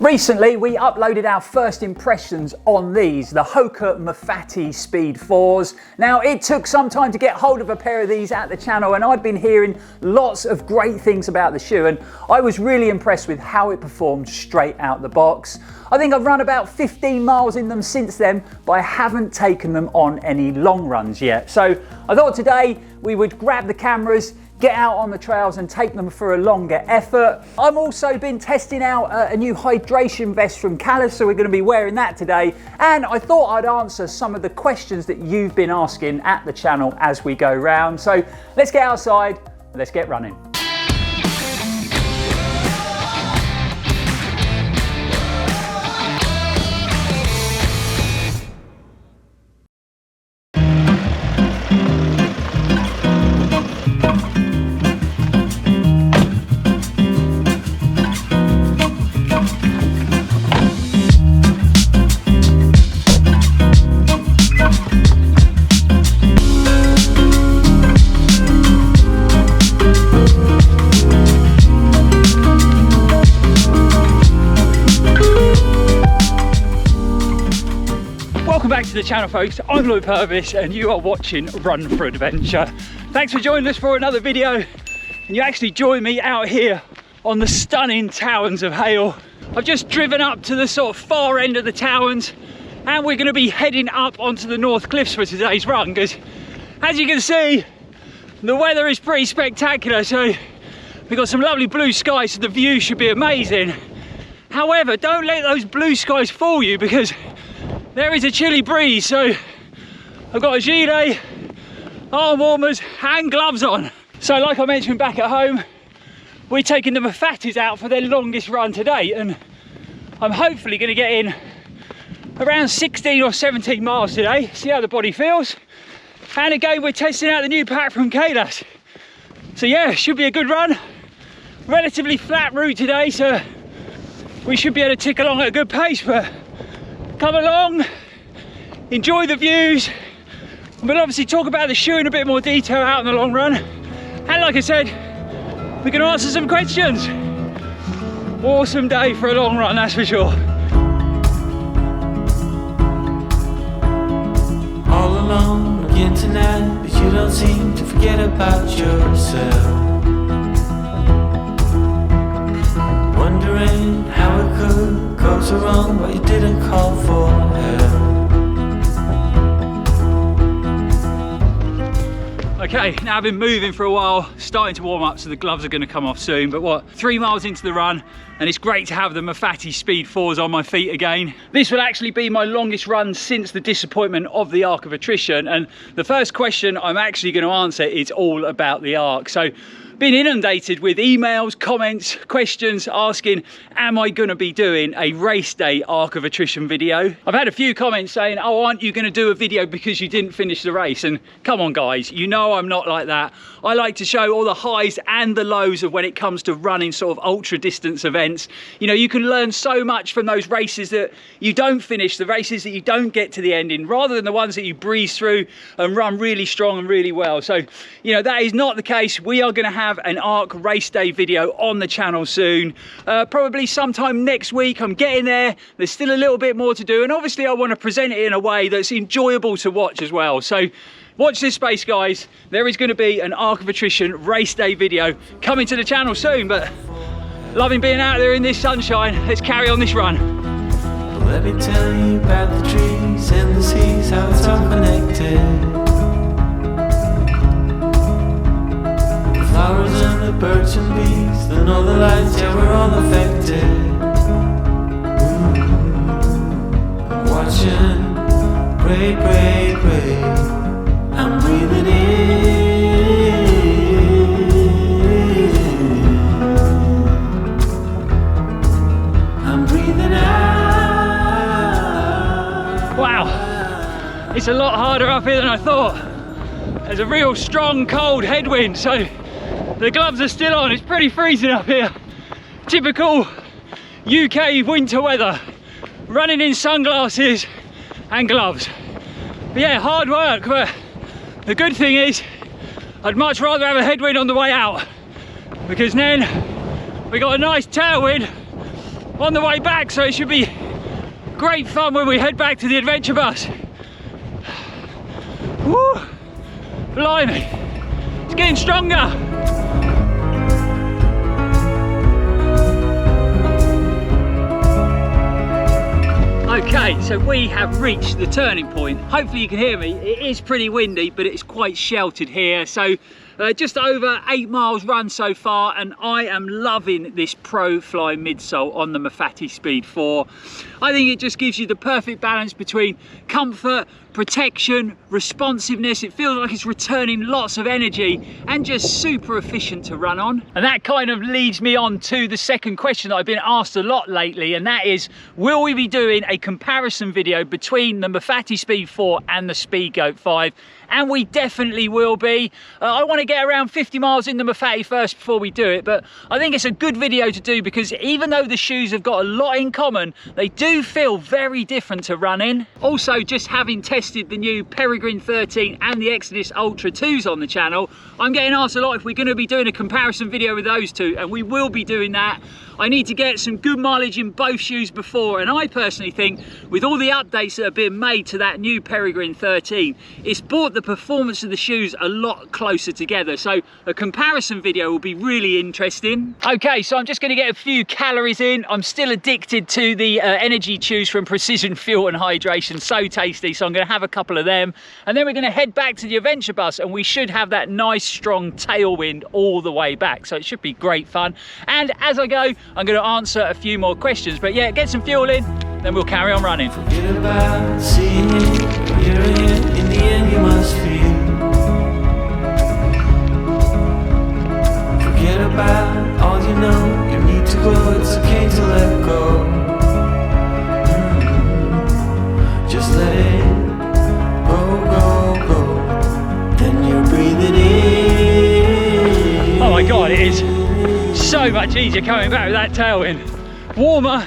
Recently, we uploaded our first impressions on these, the Hoka Mafate Speed 4s. Now, it took some time to get hold of a pair of these at the channel, and I'd been hearing lots of great things about the shoe, and I was really impressed with how it performed straight out the box. I think I've run about 15 miles in them since then, but I haven't taken them on any long runs yet. So I thought today we would grab the cameras, get out on the trails and take them for a longer effort. I've also been testing out a new hydration vest from Karud, so we're going to be wearing that today. And I thought I'd answer some of the questions that you've been asking at the channel as we go round. So let's get outside and let's get running. Welcome back to the channel, folks. I'm Lloyd Purvis and you are watching Run4Adventure. Thanks for joining us for another video, and you actually joined me out here on the stunning Towers of Hale. I've just driven up to the sort of far end of the Towers, and we're going to be heading up onto the North Cliffs for today's run, because as you can see, the weather is pretty spectacular. So we've got some lovely blue skies, so the view should be amazing. However, don't let those blue skies fool you, because there is a chilly breeze, so I've got a gilet, arm warmers and gloves on. So like I mentioned back at home, we're taking the Mafates out for their longest run today, and I'm hopefully going to get in around 16 or 17 miles today, see how the body feels. And again, we're testing out the new pack from Xodus. So yeah, should be a good run. Relatively flat route today, so we should be able to tick along at a good pace, but come along, enjoy the views. We'll obviously talk about the shoe in a bit more detail out in the long run. And like I said, we're going to answer some questions. Awesome day for a long run, that's for sure. All alone again tonight, but you don't seem to forget about yourself. Wondering how it could go so wrong, but you didn't call for help. Okay, now I've been moving for a while, starting to warm up, so the gloves are going to come off soon. But what, 3 miles into the run, and it's great to have the Mafate Speed 4s on my feet again. This will actually be my longest run since the disappointment of the Arc of Attrition, and the first question I'm actually going to answer is all about the Arc. So been inundated with emails, comments, questions asking, am I going to be doing a race day Arc of Attrition video? I've had a few comments saying, oh, aren't you going to do a video because you didn't finish the race? And come on guys, you know I'm not like that. I like to show all the highs and the lows of when it comes to running sort of ultra distance events. You know, you can learn so much from those races that you don't finish, the races that you don't get to the end in, rather than the ones that you breeze through and run really strong and really well. So, you know, that is not the case. We are going to have an Arc race day video on the channel soon, probably sometime next week. I'm getting there. There's still a little bit more to do, and obviously I want to present it in a way that's enjoyable to watch as well. So watch this space, guys. There is going to be an Arc of Attrition race day video coming to the channel soon, but loving being out there in this sunshine. Let's carry on this run. Let me tell you about the trees and the seas, how it's all connected. Flowers and the birds and bees, then all the lights, yeah, we're all affected. I'm watching, pray, pray, pray. I'm breathing in, I'm breathing out. Wow, it's a lot harder up here than I thought. There's a real strong cold headwind, so the gloves are still on. It's pretty freezing up here. Typical UK winter weather. Running in sunglasses and gloves. But yeah, hard work, but the good thing is I'd much rather have a headwind on the way out, because then we got a nice tailwind on the way back, so it should be great fun when we head back to the adventure bus. Woo! Blimey, it's getting stronger. Okay, so we have reached the turning point. Hopefully you can hear me. It is pretty windy, but it's quite sheltered here. So just over 8 miles run so far, and I am loving this Pro Fly midsole on the Mafate Speed 4. I think it just gives you the perfect balance between comfort, protection, responsiveness. It feels like it's returning lots of energy and just super efficient to run on. And that kind of leads me on to the second question that I've been asked a lot lately, and that is, will we be doing a comparison video between the Mafate Speed 4 and the Speedgoat 5? And we definitely will be. I want to get around 50 miles in the Mafate first before we do it, but I think it's a good video to do because even though the shoes have got a lot in common, they do feel very different to run in. Also, just having tested the new Peregrine 13 and the Xodus Ultra 2s on the channel, I'm getting asked a lot if we're going to be doing a comparison video with those two, and we will be doing that. I need to get some good mileage in both shoes before, and I personally think with all the updates that are being made to that new Peregrine 13, it's brought the performance of the shoes a lot closer together. So a comparison video will be really interesting. Okay, so I'm just going to get a few calories in. I'm still addicted to the energy chews from Precision Fuel and Hydration. So tasty, so I'm going to have a couple of them. And then we're going to head back to the adventure bus, and we should have that nice strong tailwind all the way back. So it should be great fun. And as I go, I'm going to answer a few more questions. But yeah, get some fuel in, then we'll carry on running. Forget about seeing it, hearing it, in the end you must feel. Forget about all you know, you need to grow, it's okay to let go. Just let it go, go, go. Then you're breathing in. Oh my God, it is so much easier coming back with that tailwind. Warmer,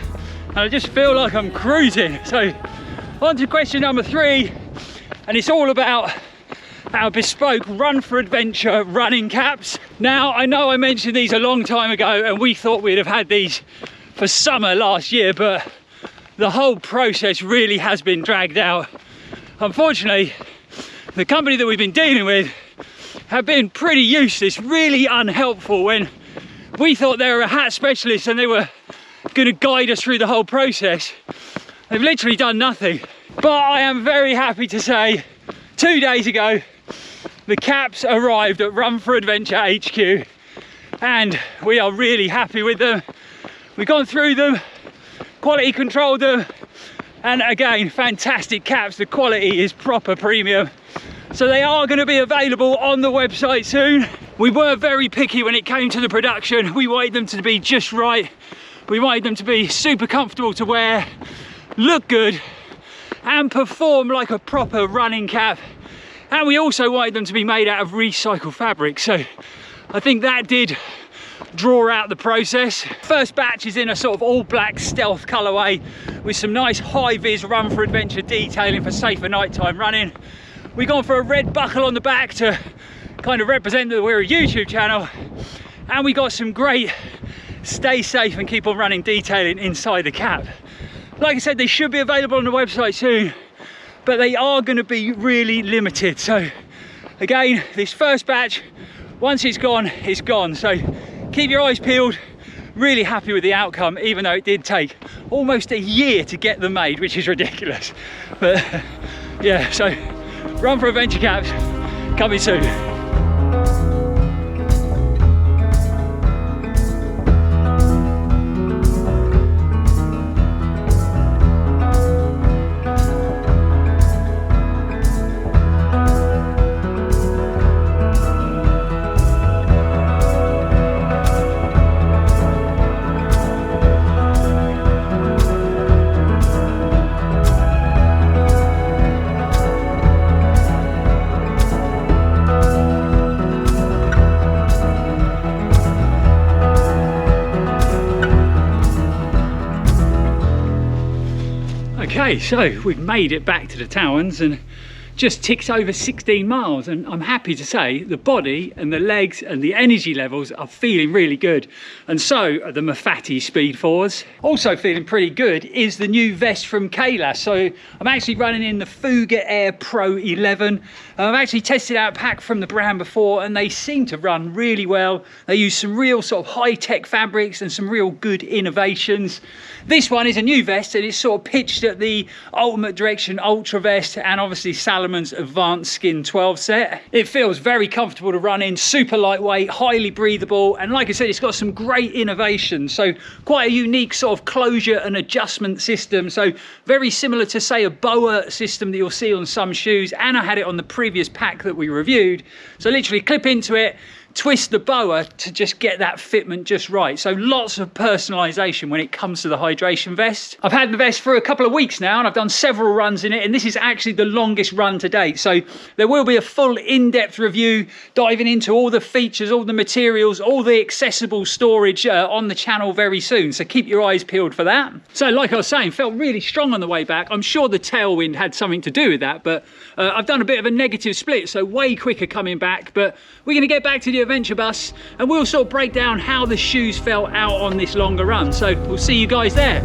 and I just feel like I'm cruising. So on to question number 3, and it's all about our bespoke Run4Adventure running caps. Now, I know I mentioned these a long time ago, and we thought we'd have had these for summer last year, but the whole process really has been dragged out. Unfortunately, the company that we've been dealing with have been pretty useless, really unhelpful when we thought they were a hat specialist and they were going to guide us through the whole process. They've literally done nothing. But I am very happy to say 2 days ago the caps arrived at Run4Adventure HQ, and we are really happy with them. We've gone through them, quality controlled them, and again, fantastic caps. The quality is proper premium. So they are going to be available on the website soon. We were very picky when it came to the production. We wanted them to be just right. We wanted them to be super comfortable to wear, look good, and perform like a proper running cap. And we also wanted them to be made out of recycled fabric. So I think that did draw out the process. First batch is in a sort of all black stealth colorway with some nice high-vis Run4Adventure detailing for safer nighttime running. We've gone for a red buckle on the back to kind of represent that we're a YouTube channel, and we got some great stay safe and keep on running detailing inside the cap. Like I said, they should be available on the website soon, but they are going to be really limited. So again, this first batch, once it's gone, it's gone. So keep your eyes peeled. Really happy with the outcome, even though it did take almost a year to get them made, which is ridiculous. But yeah, so Run4Adventure caps coming soon. Okay, so we've made it back to the Towns, and just ticks over 16 miles, and I'm happy to say the body and the legs and the energy levels are feeling really good, and so are the Mafate Speed 4s. Also feeling pretty good is the new vest from Kayla. So I'm actually running in the Fuga Air Pro 11. I've actually tested out a pack from the brand before, and they seem to run really well. They use some real sort of high-tech fabrics and some real good innovations. This one is a new vest, and it's sort of pitched at the Ultimate Direction Ultra Vest and obviously Salomon's Advanced Skin 12 set. It feels very comfortable to run in, super lightweight, highly breathable, and like I said, it's got some great innovations. So quite a unique sort of closure and adjustment system. So very similar to, say, a BOA system that you'll see on some shoes, and I had it on the previous pack that we reviewed. So literally clip into it, twist the BOA to just get that fitment just right. So lots of personalization when it comes to the hydration vest. I've had the vest for a couple of weeks now, and I've done several runs in it, and this is actually the longest run to date. So there will be a full in-depth review diving into all the features, all the materials, all the accessible storage on the channel very soon. So keep your eyes peeled for that. So like I was saying, felt really strong on the way back. I'm sure the tailwind had something to do with that, but I've done a bit of a negative split, so way quicker coming back. But we're going to get back to the adventure bus, and we'll sort of break down how the shoes felt out on this longer run. So we'll see you guys there.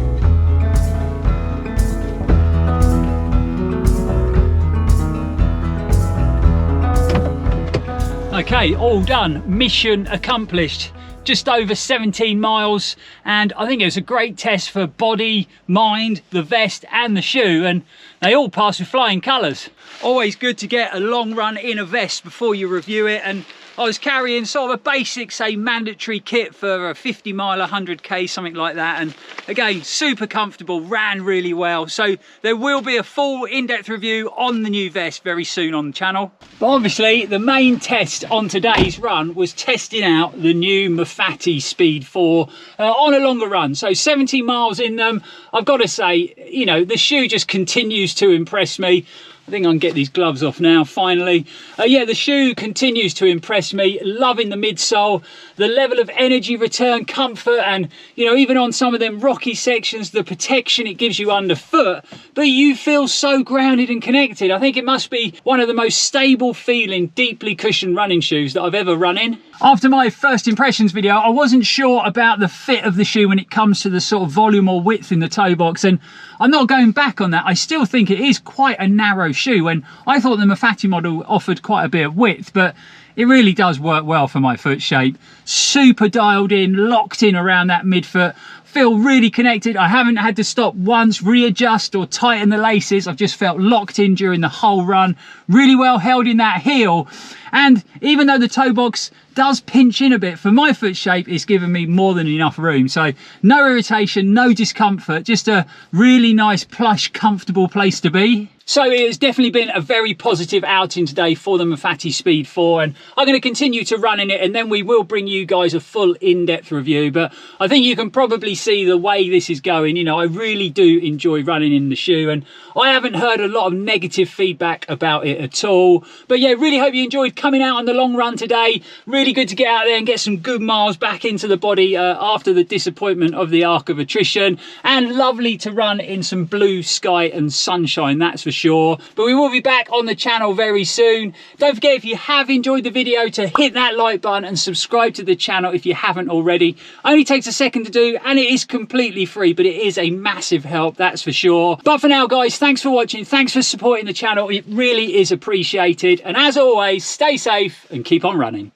Okay, all done, mission accomplished. Just over 17 miles, and I think it was a great test for body, mind, the vest and the shoe, and they all passed with flying colours. Always good to get a long run in a vest before you review it, and I was carrying sort of a basic, say, mandatory kit for a 50 mile, 100k, something like that. And again, super comfortable, ran really well. So there will be a full in-depth review on the new vest very soon on the channel. But obviously the main test on today's run was testing out the new Mafate Speed 4 on a longer run. So 17 miles in them. I've got to say, you know, the shoe just continues to impress me. I think I can get these gloves off now, finally. Yeah, the shoe continues to impress me. Loving the midsole, the level of energy return, comfort, and, you know, even on some of them rocky sections, the protection it gives you underfoot. But you feel so grounded and connected. I think it must be one of the most stable feeling, deeply cushioned running shoes that I've ever run in. After my first impressions video, I wasn't sure about the fit of the shoe when it comes to the sort of volume or width in the toe box, and I'm not going back on that. I still think it is quite a narrow shoe, and I thought the Mafate model offered quite a bit of width, but it really does work well for my foot shape. Super dialed in, locked in around that midfoot. Feel really connected. I haven't had to stop once, readjust or tighten the laces. I've just felt locked in during the whole run. Really well held in that heel. And even though the toe box does pinch in a bit, for my foot shape, it's given me more than enough room. So no irritation, no discomfort, just a really nice, plush, comfortable place to be. So it has definitely been a very positive outing today for the Mafate Speed 4, and I'm going to continue to run in it, and then we will bring you guys a full in-depth review. But I think you can probably see the way this is going. You know, I really do enjoy running in the shoe, and I haven't heard a lot of negative feedback about it at all. But yeah, really hope you enjoyed coming out on the long run today. Really good to get out there and get some good miles back into the body after the disappointment of the arc of attrition, and lovely to run in some blue sky and sunshine, that's for sure. But we will be back on the channel very soon. Don't forget, if you have enjoyed the video, to hit that like button and subscribe to the channel if you haven't already. Only takes a second to do, and it is completely free, but it is a massive help, that's for sure. But for now, guys, thanks for watching, thanks for supporting the channel, it really is appreciated, and as always, stay safe and keep on running.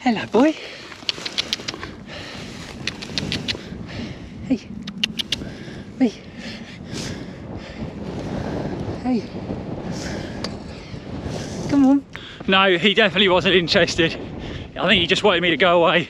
Hello, boy. Hey. Hey. Hey. Come on. No, he definitely wasn't interested. I think he just wanted me to go away.